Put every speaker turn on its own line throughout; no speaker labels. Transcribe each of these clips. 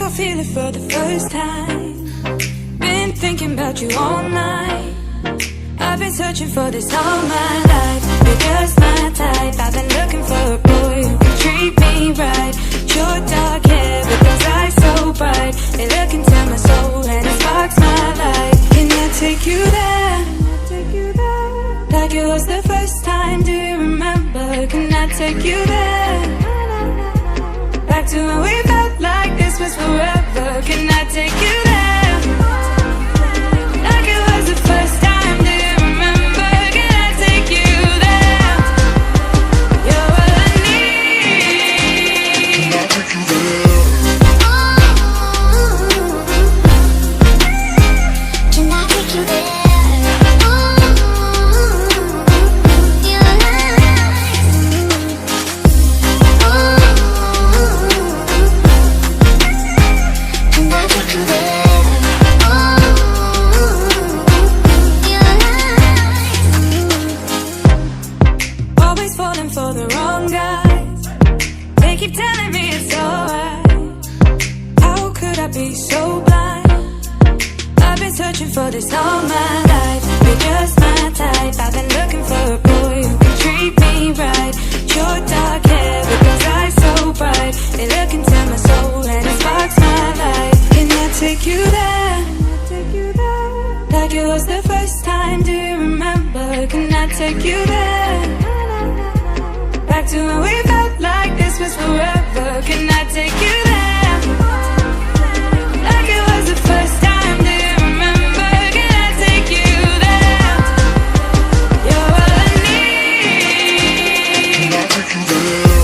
I feel it for the first time. Been thinking about you all night. I've been searching for this all my life. You're just my type. I've been looking for a boy who can treat me right. Short dark hair with those eyes so bright. They look into my soul and it sparks my life. Can I take you there? Like it was the first time, do you remember? Can I take you there? Back to when we felt like this was forever. Can I take you there? Like it was the first time, do you remember? Can I take you there? You're all I need. Can I take you there? Can I take you there? For the wrong guys, they keep telling me it's alright. How could I be so blind? I've been searching for this all my life. You're just my type. I've been looking for a boy who can treat me right. Short dark hair with those eyes so bright. They look into my soul and it sparks my life. Can I take you there? Like it was the first time, do you remember? Can I take you there? Back to when we felt like this was forever. Can I take you there? Like it was the first time, do you remember? Can I take you there? You're all I need. Can I take you there?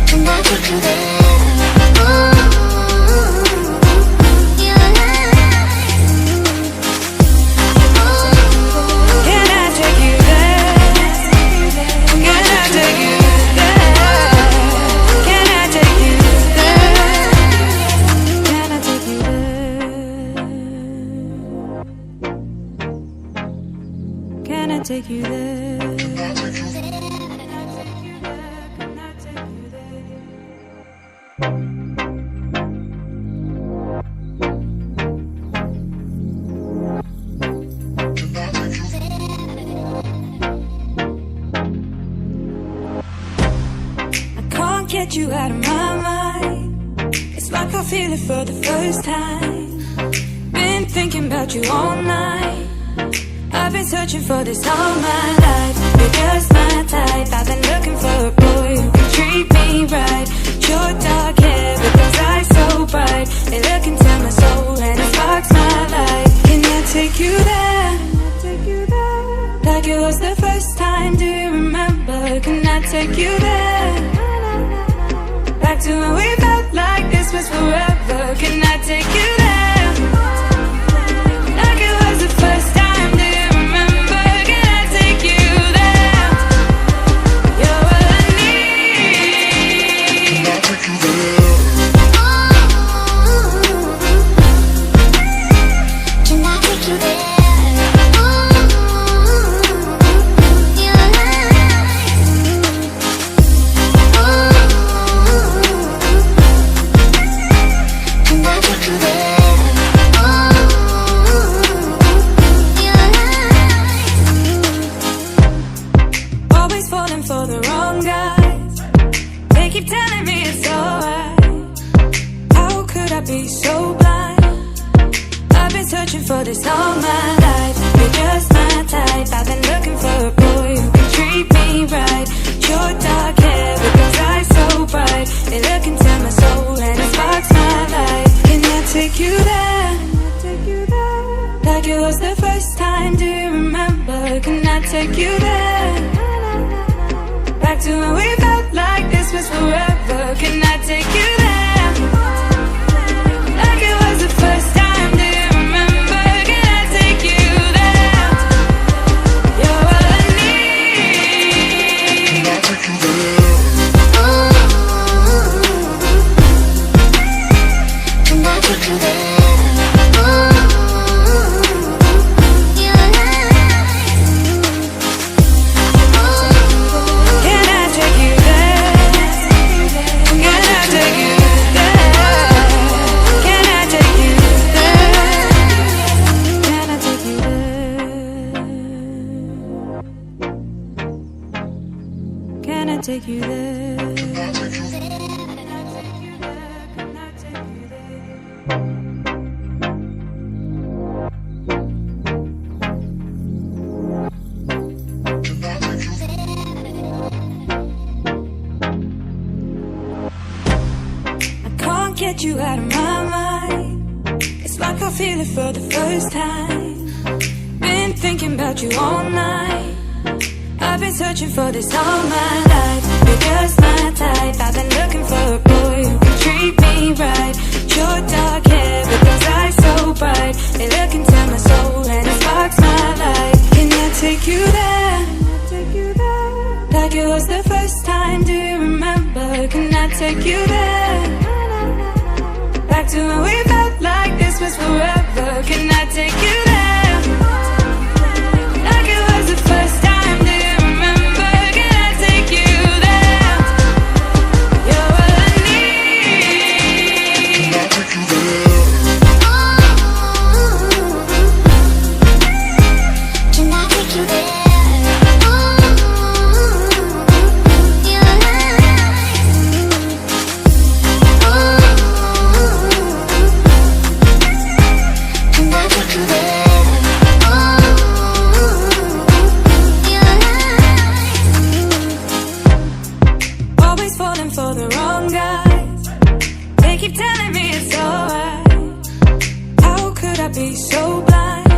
Can I take you there? Take you there. I can't get you out of my mind. It's like I feel it for the first time. Been thinking about you all night. I've been searching for this all my life. You're just my type. I've been looking for a boy who can treat me right. Short dark hair with those eyes so bright. They look into my soul and it sparks my life. Can I take you there? Like it was the first time, do you remember? Can I take you there? Back to when we felt like this was forever. Can I take you there? Like it was the first time. For the wrong guys, they keep telling me it's alright. How could I be so blind? I've been searching for this all my life. You're just my type. I've been looking for a boy who can treat me right. Short dark hair with those eyes so bright. They look into my soul and it sparks my life. Can I take you there? Like it was the first time, do you remember? Can I take you there? Back to when we felt like this was forever. Can I take you there? Like it was the first time, do you remember? Can I take you there? You're all I need. Can I take you there? Can I take you there? Can I take you get you out of my mind. It's like I feel it for the first time. Been thinking about you all night. I've been searching for this all my life. You're just my type. I've been looking for a boy who can treat me right. Your dark hair with those eyes so bright, they look into my soul and it sparks my life. Can I take you there? Like it was the first time, do you remember? Can I take you there? Back to when we felt like this was forever. Can I take you there? Like it was the first time, do you remember? Can I take you there? You're all I need. Can I take you there? Can I take you there? For the wrong guys, they keep telling me it's alright. How could I be so blind?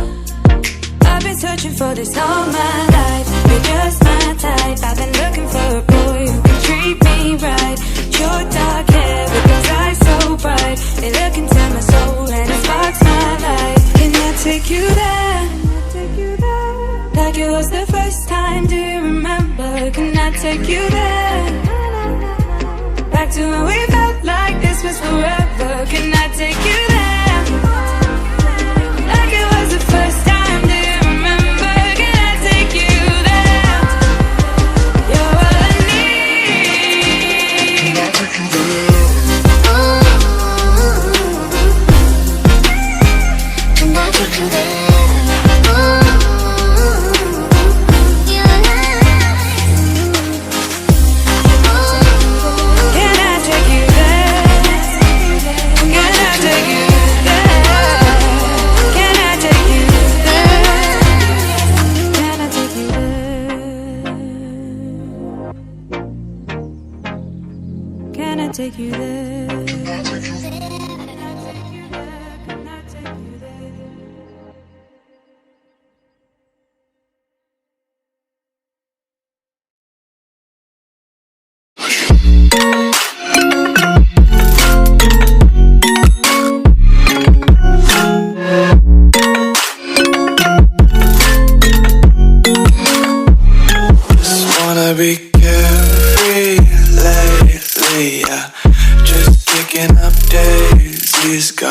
I've been searching for this all my life. You're just my type. I've been looking for a boy who can treat me right. Your dark hair with those eyes so bright, they look into my soul and it sparks my life. Can I take you there? Like it was the first time, do you remember? Can I take you there? Back to when we felt like this was forever. Can I take you there? Like it was the first time, do you remember? Can I take you there? You're all I need. Can I take you there? Can I take you there? Take you there.
Just wanna be carefree lately, yeah. Just picking up daisies.